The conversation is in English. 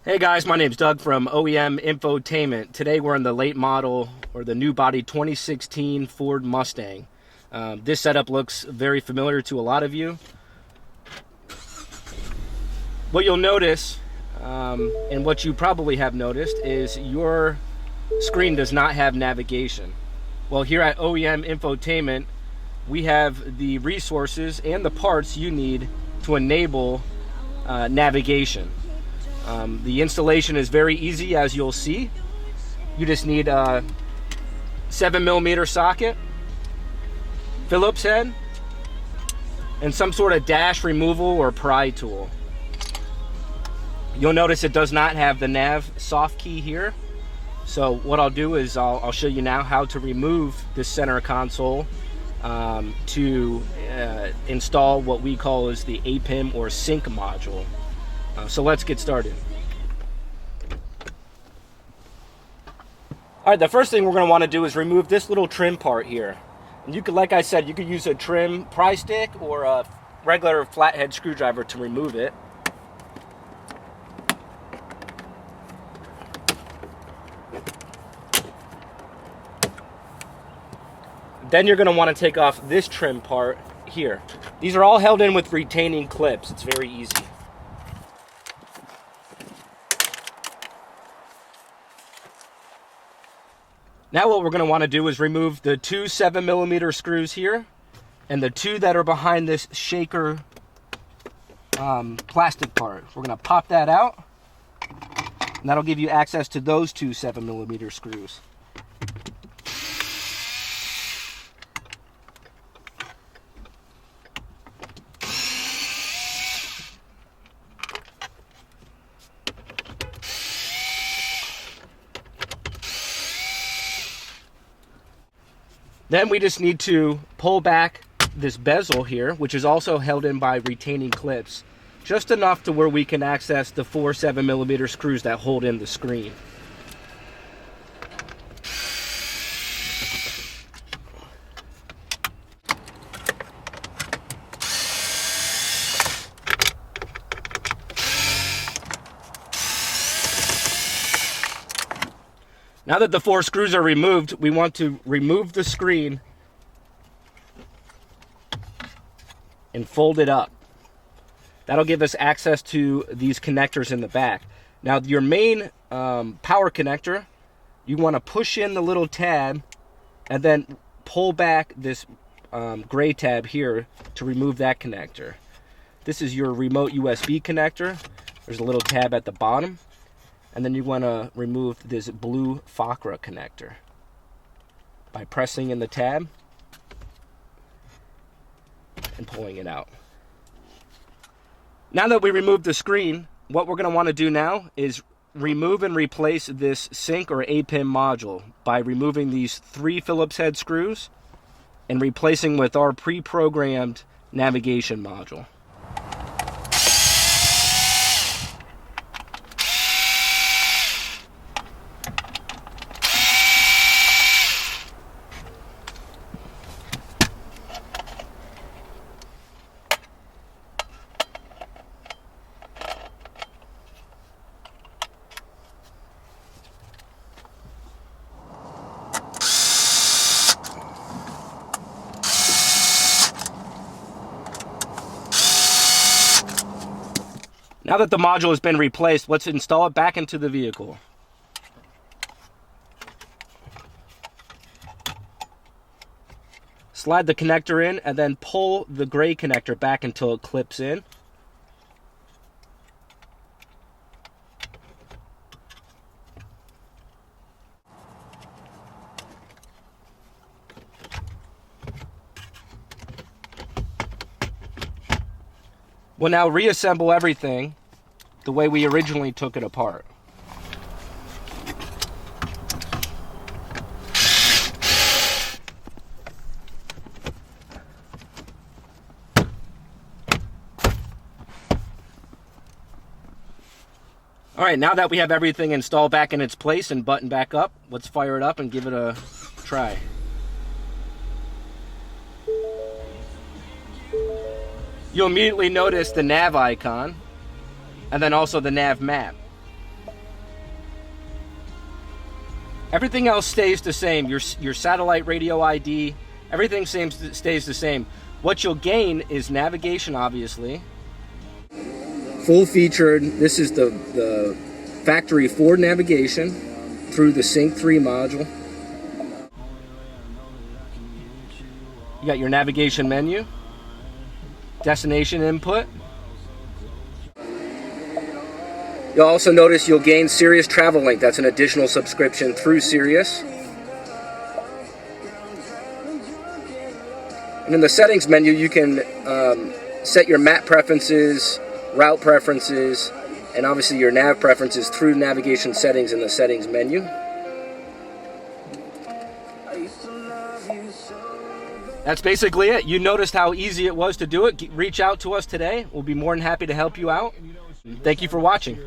Hey guys, my name's Doug from OEM Infotainment. Today we're in the late model or the new body 2016 Ford Mustang. This setup looks very familiar to a lot of you. What you'll notice, and what you probably have noticed, is your screen does not have navigation. Well, here at OEM Infotainment, we have the resources and the parts you need to enable navigation. The installation is very easy, as you'll see. You just need a 7mm socket, Phillips head, and some sort of dash removal or pry tool. You'll notice it does not have the nav soft key here. So what I'll do is I'll show you now how to remove this center console to install what we call is the APIM or sync module. So let's get started. All right, the first thing we're going to want to do is remove this little trim part here. And you could, like I said, you could use a trim pry stick or a regular flathead screwdriver to remove it. Then you're going to want to take off this trim part here. These are all held in with retaining clips. It's very easy. Now what we're going to want to do is remove the two 7mm screws here and the two that are behind this shaker plastic part. We're going to pop that out, and that'll give you access to those two 7mm screws. Then we just need to pull back this bezel here, which is also held in by retaining clips, just enough to where we can access the four 7mm screws that hold in the screen. Now that the four screws are removed, we want to remove the screen and fold it up. That'll give us access to these connectors in the back. Now your main power connector, you want to push in the little tab and then pull back this gray tab here to remove that connector. This is your remote USB connector. There's a little tab at the bottom. And then you want to remove this blue FACRA connector by pressing in the tab and pulling it out. Now that we removed the screen, what we're going to want to do now is remove and replace this sync or APIM module by removing these three Phillips head screws and replacing with our pre-programmed navigation module. Now that the module has been replaced, let's install it back into the vehicle. Slide the connector in and then pull the gray connector back until it clips in. We'll now reassemble everything the way we originally took it apart. All right, now that we have everything installed back in its place and buttoned back up, let's fire it up and give it a try. You'll immediately notice the nav icon and then also the nav map. Everything else stays the same. Your satellite radio ID, everything stays the same. What you'll gain is navigation, obviously. Full featured. This is the factory Ford navigation through the Sync 3 module. You got your navigation menu, destination input. You'll also notice you'll gain Sirius Travel Link. That's an additional subscription through Sirius. And in the settings menu, you can set your map preferences, route preferences, and obviously your nav preferences through navigation settings in the settings menu. That's basically it. You noticed how easy it was to do it. Reach out to us today. We'll be more than happy to help you out. Thank you for watching.